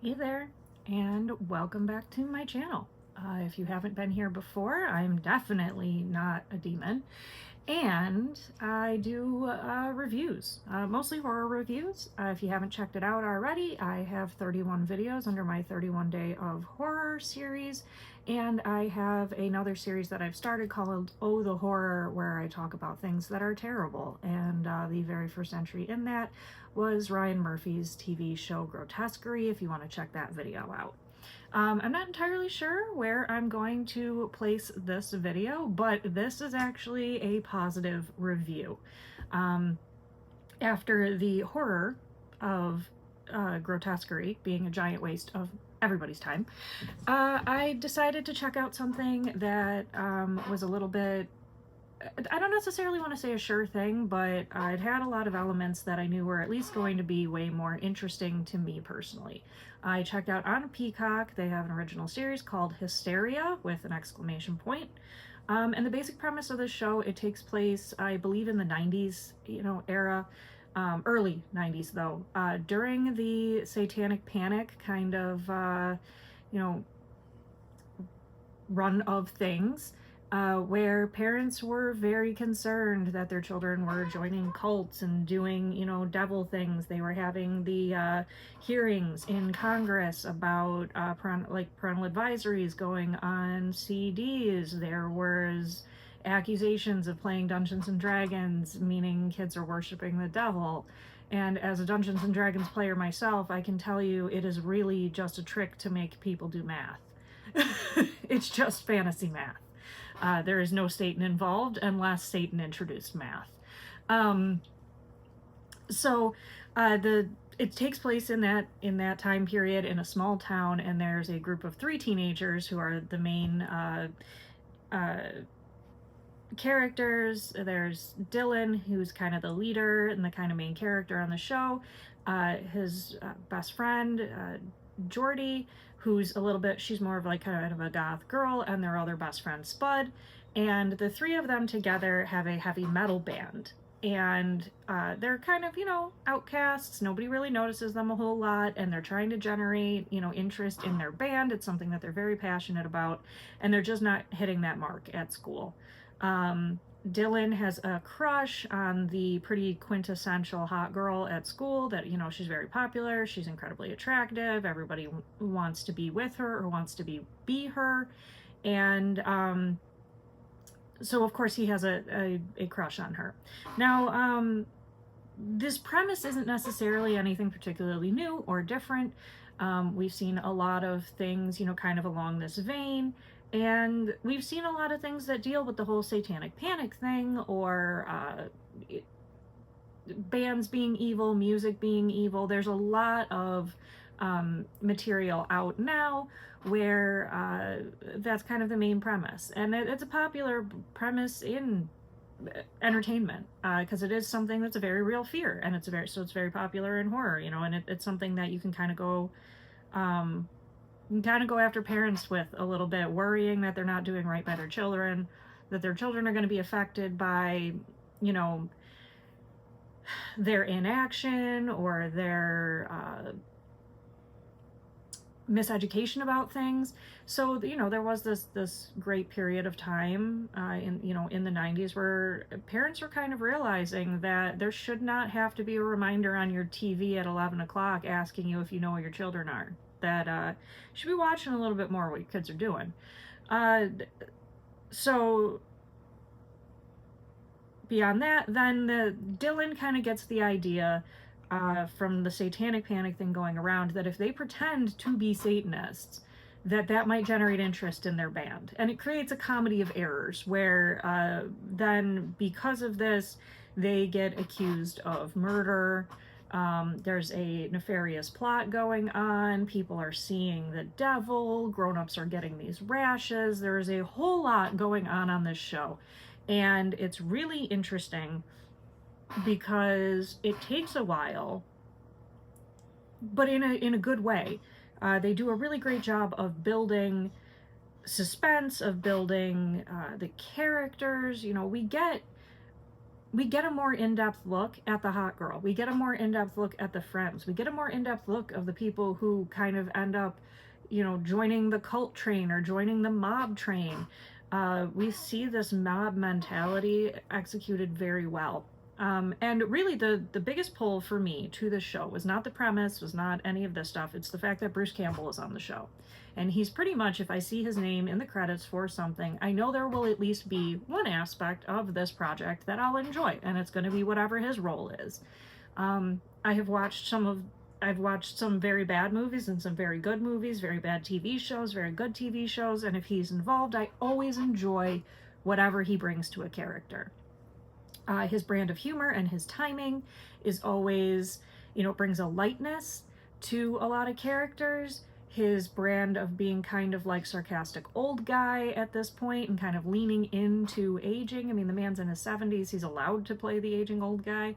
Hey there, and welcome back to my channel. If you haven't been here before, I'm definitely not a demon, and I do reviews, mostly horror reviews. If you haven't checked it out already, I have 31 videos under my 31 Day of Horror series, and I have another series that I've started called Oh the Horror, where I talk about things that are terrible, and the very first entry in that was Ryan Murphy's TV show Grotesquerie, if you want to check that video out. I'm not entirely sure where I'm going to place this video, but this is actually a positive review. After the horror of Grotesquerie being a giant waste of everybody's time, I decided to check out something that was a little bit, I don't necessarily want to say a sure thing, but it had a lot of elements that I knew were at least going to be way more interesting to me personally. I checked out on Peacock. They have an original series called Hysteria with an exclamation point. And the basic premise of the show, it takes place, I believe, in the 90s, era. Early 90s though, during the Satanic Panic kind of, run of things, where parents were very concerned that their children were joining cults and doing, devil things. They were having the hearings in Congress about parental advisories going on CDs. There was accusations of playing Dungeons and Dragons, meaning kids are worshiping the devil. And as a Dungeons and Dragons player myself, I can tell you it is really just a trick to make people do math. It's just fantasy math. There is no Satan involved unless Satan introduced math. So it takes place in that time period in a small town, and there's a group of 3 teenagers who are the main characters. There's Dylan, who's kind of the leader and the kind of main character on the show. His best friend, Jordy, who's a little bit, she's more of like kind of a goth girl, and their other best friend, Spud. And the 3 of them together have a heavy metal band. And they're kind of, outcasts. Nobody really notices them a whole lot, and they're trying to generate, interest in their band. It's something that they're very passionate about, and they're just not hitting that mark at school. Dylan has a crush on the pretty quintessential hot girl at school that, she's very popular, she's incredibly attractive, everybody wants to be with her or wants to be her. And so of course he has a crush on her. Now, this premise isn't necessarily anything particularly new or different. We've seen a lot of things, kind of along this vein. And we've seen a lot of things that deal with the whole satanic panic thing, or bands being evil, music being evil. There's a lot of material out now where that's kind of the main premise. And it's a popular premise in entertainment, because it is something that's a very real fear, and it's very popular in horror, and it's something that you can kind of go after parents with a little bit, worrying that they're not doing right by their children, that their children are going to be affected by, their inaction or their miseducation about things. So, there was this great period of time in the 90s where parents were kind of realizing that there should not have to be a reminder on your TV at 11 o'clock asking you if you know where your children are. That you should be watching a little bit more what your kids are doing. So beyond that, then Dylan kind of gets the idea from the satanic panic thing going around that if they pretend to be Satanists, that might generate interest in their band. And it creates a comedy of errors where then because of this, they get accused of murder. There's a nefarious plot going on. People are seeing the devil. Grown-ups are getting these rashes. There's a whole lot going on this show. And it's really interesting because it takes a while, but in a good way. They do a really great job of building suspense, of building the characters. We get we get a more in-depth look at the hot girl. We get a more in-depth look at the friends. We get a more in-depth look of the people who kind of end up, joining the cult train or joining the mob train. We see this mob mentality executed very well. And really the biggest pull for me to this show was not the premise, was not any of this stuff. It's the fact that Bruce Campbell is on the show. And he's pretty much, if I see his name in the credits for something, I know there will at least be one aspect of this project that I'll enjoy, and it's going to be whatever his role is. I've watched some very bad movies and some very good movies, very bad TV shows, very good TV shows, and if he's involved, I always enjoy whatever he brings to a character. His brand of humor and his timing is always, brings a lightness to a lot of characters. His brand of being kind of like sarcastic old guy at this point and kind of leaning into aging. I mean, the man's in his 70s. He's allowed to play the aging old guy.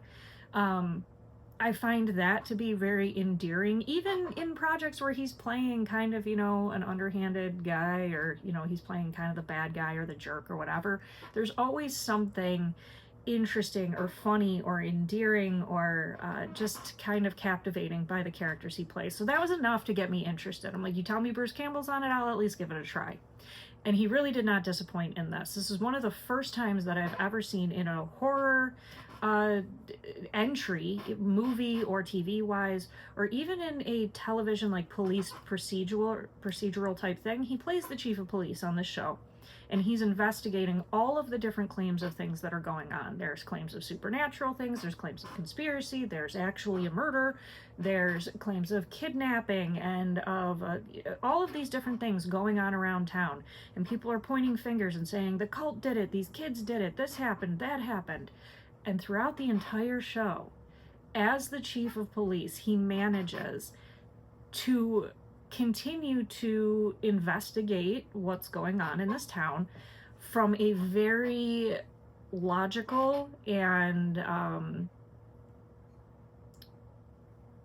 I find that to be very endearing, even in projects where he's playing kind of, an underhanded guy, or, he's playing kind of the bad guy or the jerk or whatever. There's always something interesting or funny or endearing or just kind of captivating by the characters he plays. So that was enough to get me interested. I'm like, you tell me Bruce Campbell's on it, I'll at least give it a try. And he really did not disappoint in this. This is one of the first times that I've ever seen in a horror entry, movie or TV wise, or even in a television like police procedural type thing. He plays the chief of police on this show. And he's investigating all of the different claims of things that are going on. There's claims of supernatural things, there's claims of conspiracy, there's actually a murder, there's claims of kidnapping, and of all of these different things going on around town. And people are pointing fingers and saying, the cult did it, these kids did it, this happened, that happened. And throughout the entire show, as the chief of police, he manages to continue to investigate what's going on in this town from a very logical and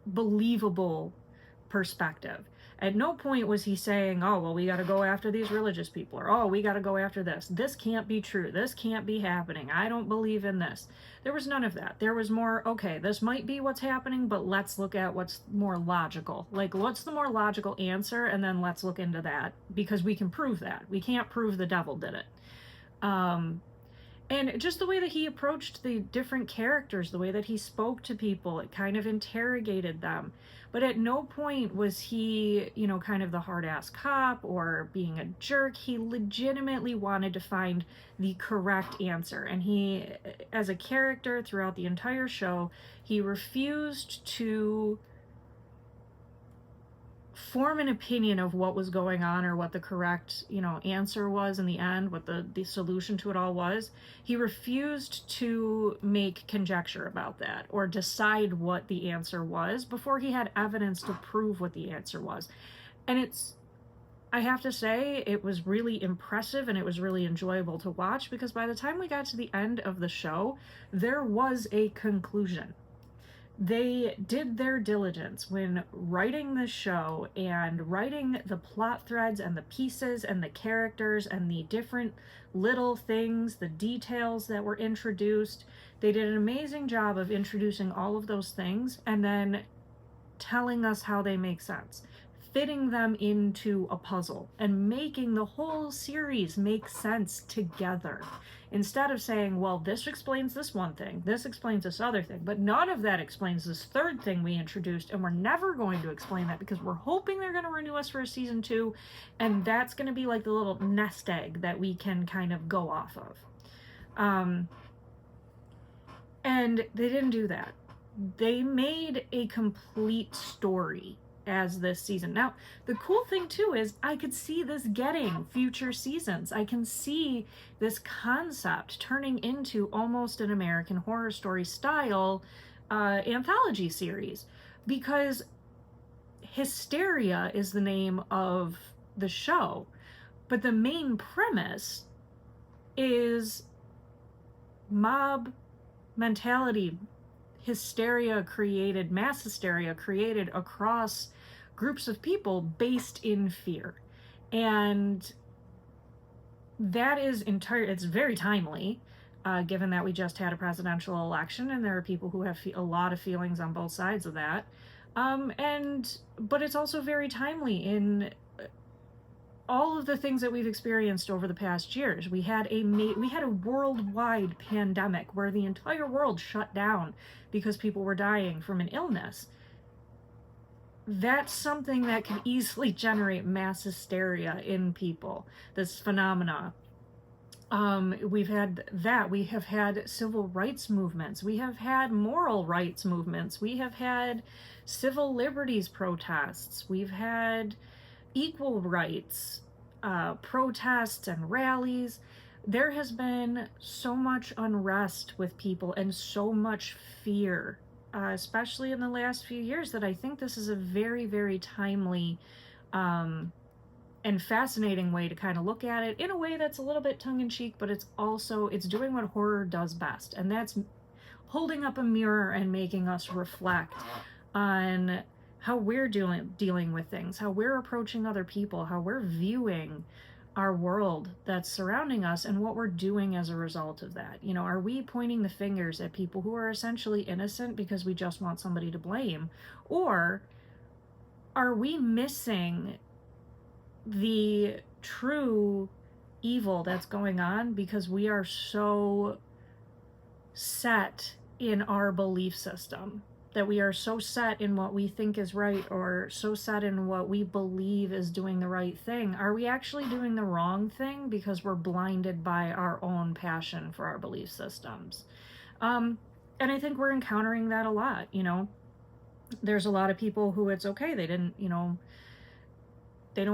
believable perspective. At no point was he saying, oh, well, we got to go after these religious people, or, oh, we got to go after this. This can't be true. This can't be happening. I don't believe in this. There was none of that. There was more, okay, this might be what's happening, but let's look at what's more logical. Like, what's the more logical answer? And then let's look into that, because we can prove that. We can't prove the devil did it. And just the way that he approached the different characters, the way that he spoke to people, it kind of interrogated them. But at no point was he, kind of the hard-ass cop or being a jerk. He legitimately wanted to find the correct answer. And he, as a character throughout the entire show, he refused to form an opinion of what was going on or what the correct, answer was in the end, what the solution to it all was. He refused to make conjecture about that or decide what the answer was before he had evidence to prove what the answer was. And I have to say, it was really impressive and it was really enjoyable to watch, because by the time we got to the end of the show, there was a conclusion. They did their diligence when writing the show and writing the plot threads and the pieces and the characters and the different little things, the details that were introduced. They did an amazing job of introducing all of those things and then telling us how they make sense, fitting them into a puzzle and making the whole series make sense together. Instead of saying, well, this explains this one thing, this explains this other thing, but none of that explains this third thing we introduced, and we're never going to explain that because we're hoping they're going to renew us for a season 2, and that's going to be like the little nest egg that we can kind of go off of. And they didn't do that. They made a complete story as this season. Now, the cool thing too is I could see this getting future seasons. I can see this concept turning into almost an American Horror Story style anthology series, because Hysteria is the name of the show, but the main premise is mob mentality, mass hysteria created across groups of people based in fear. And that is it's very timely. given that we just had a presidential election and there are people who have a lot of feelings on both sides of that. But it's also very timely in all of the things that we've experienced over the past years. We had a worldwide pandemic where the entire world shut down because people were dying from an illness. That's something that can easily generate mass hysteria in people, this phenomena. We've had that. We have had civil rights movements. We have had moral rights movements. We have had civil liberties protests. We've had equal rights protests and rallies. There has been so much unrest with people and so much fear, especially in the last few years, that I think this is a very, very timely and fascinating way to kind of look at it in a way that's a little bit tongue-in-cheek, but it's doing what horror does best, and that's holding up a mirror and making us reflect on how we're dealing with things, how we're approaching other people, how we're viewing our world that's surrounding us, and what we're doing as a result of that. You know, are we pointing the fingers at people who are essentially innocent because we just want somebody to blame? Or are we missing the true evil that's going on because we are so set in our belief system, that we are so set in what we think is right, or so set in what we believe is doing the right thing? Are we actually doing the wrong thing because we're blinded by our own passion for our belief systems? And I think we're encountering that a lot. You know, there's a lot of people who it's okay, they don't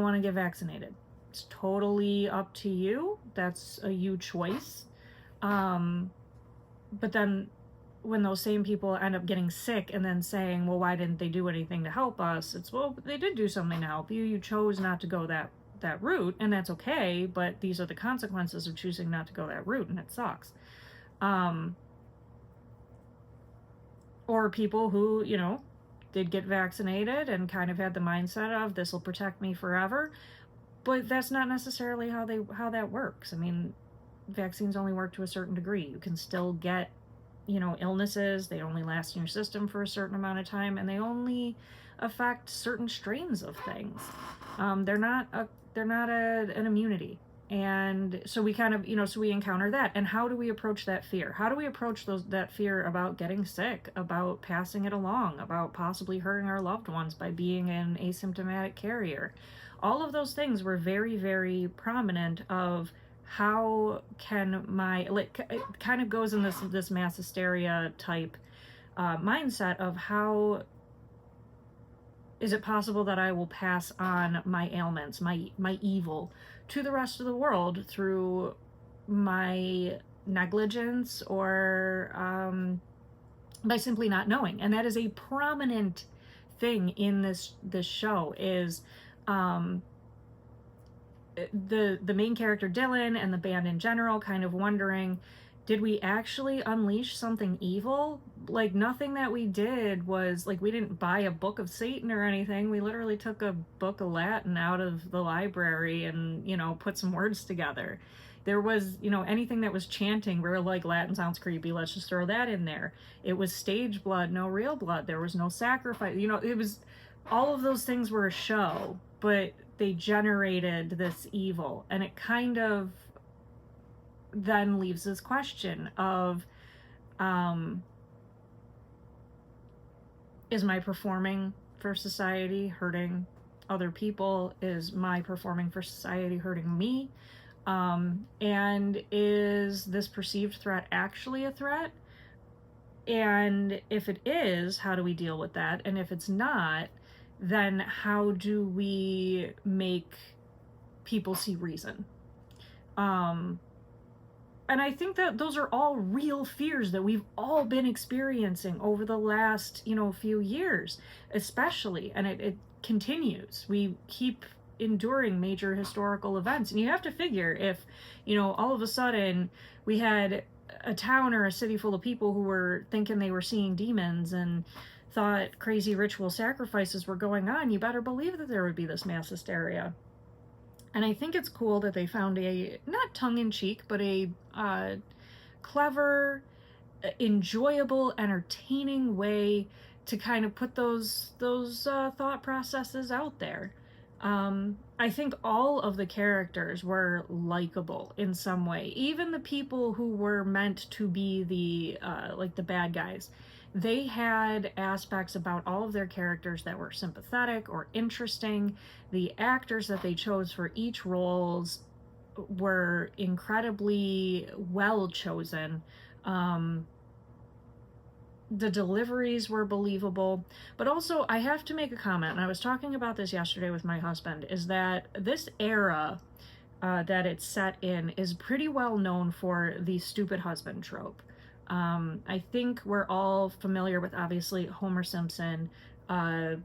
want to get vaccinated. It's totally up to you. That's a you choice. But then when those same people end up getting sick and then saying, well, why didn't they do anything to help us? It's, well, they did do something to help you. You chose not to go that route, and that's okay, but these are the consequences of choosing not to go that route, and it sucks. Or people who, did get vaccinated and kind of had the mindset of, this will protect me forever, but that's not necessarily how that works. I mean, vaccines only work to a certain degree. You can still get illnesses. They only last in your system for a certain amount of time, and they only affect certain strains of things. They're not an immunity. And so we kind of, so we encounter that. And how do we approach that fear? How do we approach that fear about getting sick, about passing it along, about possibly hurting our loved ones by being an asymptomatic carrier? All of those things were very, very prominent of how can it kind of goes in this mass hysteria type mindset of, how is it possible that I will pass on my ailments, my evil, to the rest of the world through my negligence, or by simply not knowing? And that is a prominent thing in this show, is the main character Dylan and the band in general kind of wondering, did we actually unleash something evil? Like, nothing that we did was, like, we didn't buy a book of Satan or anything. We literally took a book of Latin out of the library and, put some words together. There was, anything that was chanting, we were like, Latin sounds creepy, let's just throw that in there. It was stage blood, no real blood. There was no sacrifice. It was, all of those things were a show, but they generated this evil. And it kind of then leaves this question of, is my performing for society hurting other people? Is my performing for society hurting me? And is this perceived threat actually a threat? And if it is, how do we deal with that? And if it's not, then how do we make people see reason? And I think that those are all real fears that we've all been experiencing over the last, few years, especially. And it continues. We keep enduring major historical events. And you have to figure, if, all of a sudden we had a town or a city full of people who were thinking they were seeing demons and thought crazy ritual sacrifices were going on, you better believe that there would be this mass hysteria. And I think it's cool that they found a, not tongue-in-cheek, but a clever, enjoyable, entertaining way to kind of put those thought processes out there. I think all of the characters were likable in some way. Even the people who were meant to be the like the bad guys, they had aspects about all of their characters that were sympathetic or interesting. The actors that they chose for each roles were incredibly well chosen. Um, the deliveries were believable, but also I have to make a comment, and I was talking about this yesterday with my husband, is that this era that it's set in is pretty well known for the stupid husband trope. I think we're all familiar with, obviously, Homer Simpson. uh,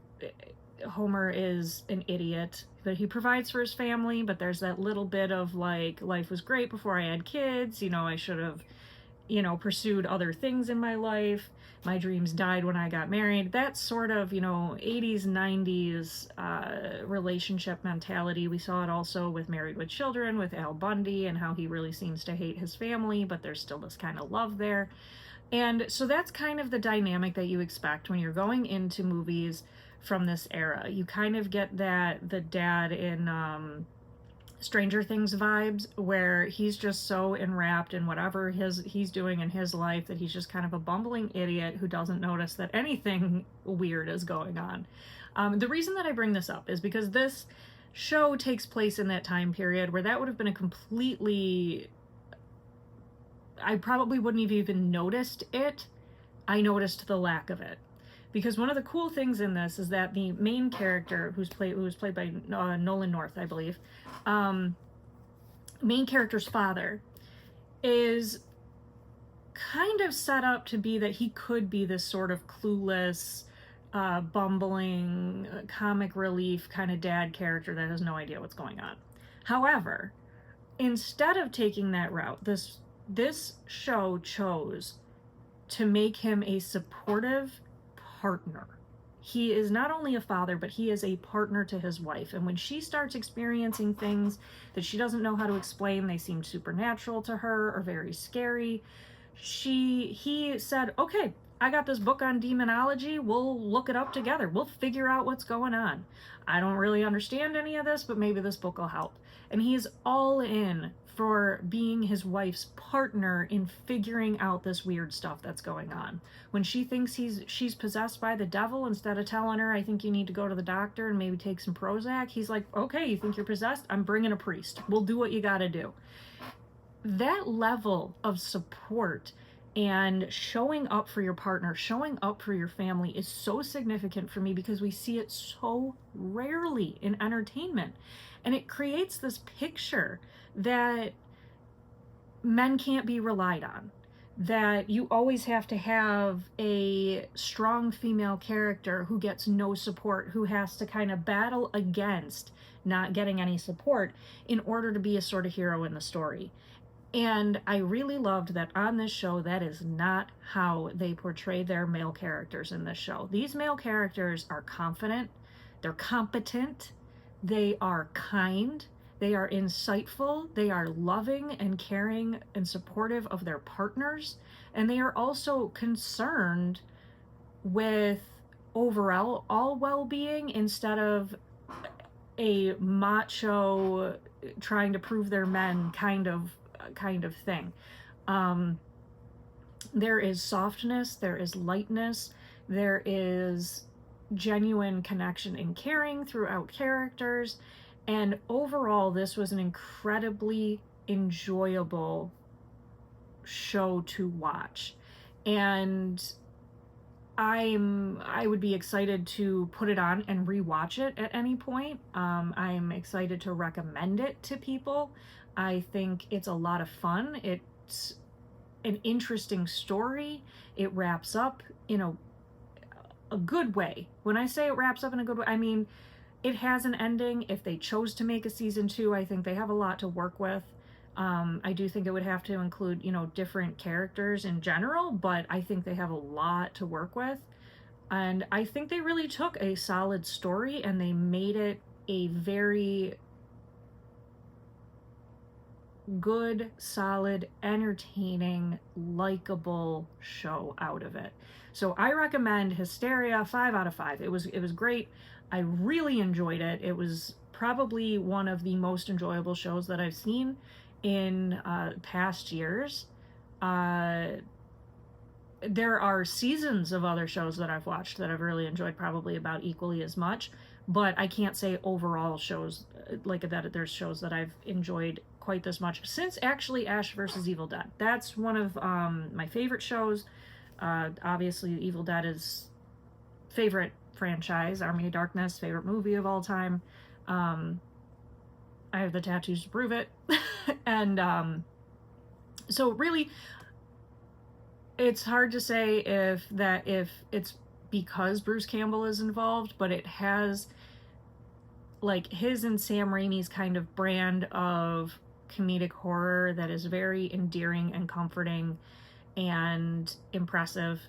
Homer is an idiot, but he provides for his family, but there's that little bit of like, life was great before I had kids, I should have pursued other things in my life. My dreams died when I got married. That sort of, 80s, 90s relationship mentality. We saw it also with Married with Children, with Al Bundy, and how he really seems to hate his family, but there's still this kind of love there. And so that's kind of the dynamic that you expect when you're going into movies from this era. You kind of get that the dad in Stranger Things vibes, where he's just so enwrapped in whatever he's doing in his life that he's just kind of a bumbling idiot who doesn't notice that anything weird is going on. The reason that I bring this up is because this show takes place in that time period where that would have been a completely... I probably wouldn't have even noticed it. I noticed the lack of it. Because one of the cool things in this is that the main character, who was played by Nolan North, I believe, main character's father, is kind of set up to be that he could be this sort of clueless, bumbling, comic relief kind of dad character that has no idea what's going on. However, instead of taking that route, this show chose to make him a supportive partner. He is not only a father, but he is a partner to his wife. And when she starts experiencing things that she doesn't know how to explain, they seem supernatural to her or very scary, he said, okay, I got this book on demonology. We'll look it up together. We'll figure out what's going on. I don't really understand any of this, but maybe this book will help. And he's all in for being his wife's partner in figuring out this weird stuff that's going on. When she thinks she's possessed by the devil, instead of telling her, I think you need to go to the doctor and maybe take some Prozac, he's like, okay, you think you're possessed? I'm bringing a priest. We'll do what you gotta do. That level of support and showing up for your partner, showing up for your family is so significant for me because we see it so rarely in entertainment. And it creates this picture that men can't be relied on, that you always have to have a strong female character who gets no support, who has to kind of battle against not getting any support in order to be a sort of hero in the story. And I really loved that on this show, that is not how they portray their male characters in this show. These male characters are confident, they're competent, they are kind, they are insightful, they are loving and caring and supportive of their partners, and they are also concerned with overall well-being instead of a macho trying to prove they're men kind of thing. There is softness, there is lightness, there is genuine connection and caring throughout characters, and overall this was an incredibly enjoyable show to watch. And I would be excited to put it on and rewatch it at any point. I'm excited to recommend it to people. I think it's a lot of fun. It's an interesting story. It wraps up in a good way. When I say it wraps up in a good way, I mean it has an ending. If they chose to make a season 2, I think they have a lot to work with. I do think it would have to include, different characters in general, but I think they have a lot to work with. And I think they really took a solid story and they made it a very good, solid, entertaining, likable show out of it. So I recommend Hysteria, 5 out of 5. It was great. I really enjoyed it. It was probably one of the most enjoyable shows that I've seen in past years. There are seasons of other shows that I've watched that I've really enjoyed, probably about equally as much, but I can't say overall shows like that. There's shows that I've enjoyed quite this much since actually Ash versus Evil Dead. That's one of my favorite shows. Obviously, Evil Dead is favorite franchise. Army of Darkness, favorite movie of all time. I have the tattoos to prove it. And so really, it's hard to say if it's because Bruce Campbell is involved, but it has like his and Sam Raimi's kind of brand of comedic horror that is very endearing and comforting and impressive.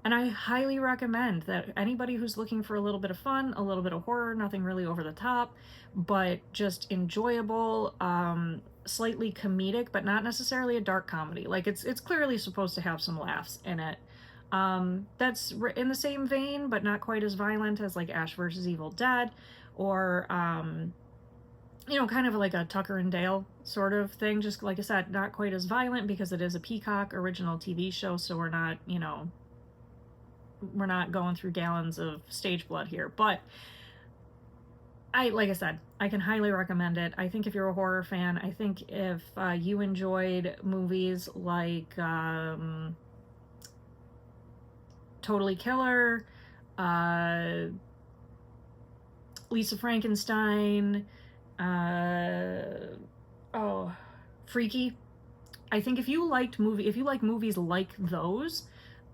And I highly recommend that anybody who's looking for a little bit of fun, a little bit of horror, nothing really over the top, but just enjoyable, slightly comedic, but not necessarily a dark comedy. Like it's clearly supposed to have some laughs in it. That's in the same vein, but not quite as violent as like Ash versus Evil Dead, or kind of like a Tucker and Dale sort of thing. Just like I said, not quite as violent because it is a Peacock original TV show, so we're not going through gallons of stage blood here. But like I said, I can highly recommend it. I think if you're a horror fan, I think if you enjoyed movies like Totally Killer, Lisa Frankenstein, Freaky. I think if you like movies like those,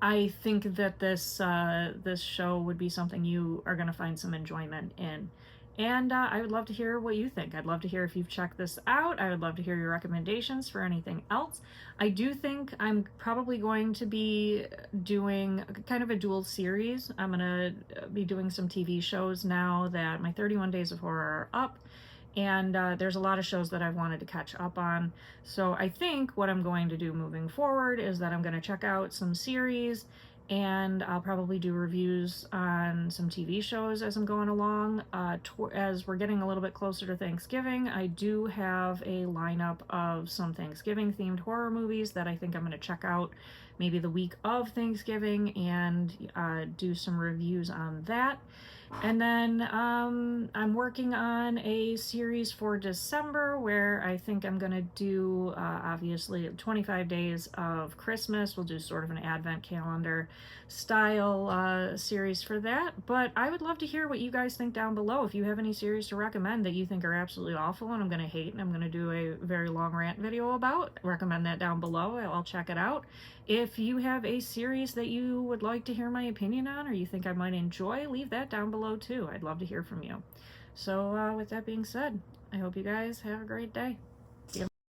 I think that this show would be something you are going to find some enjoyment in. And I would love to hear what you think. I'd love to hear if you've checked this out. I would love to hear your recommendations for anything else. I do think I'm probably going to be doing kind of a dual series. I'm going to be doing some TV shows now that my 31 Days of Horror are up. And there's a lot of shows that I've wanted to catch up on. So I think what I'm going to do moving forward is that I'm going to check out some series, and I'll probably do reviews on some TV shows as I'm going along. As we're getting a little bit closer to Thanksgiving, I do have a lineup of some Thanksgiving-themed horror movies that I think I'm going to check out maybe the week of Thanksgiving and do some reviews on that. And then I'm working on a series for December where I think I'm going to do, obviously, 25 Days of Christmas. We'll do sort of an advent calendar style series for that. But I would love to hear what you guys think down below. If you have any series to recommend that you think are absolutely awful and I'm going to hate and I'm going to do a very long rant video about, recommend that down below. I'll check it out. If you have a series that you would like to hear my opinion on or you think I might enjoy, leave that down below too. I'd love to hear from you. So with that being said, I hope you guys have a great day.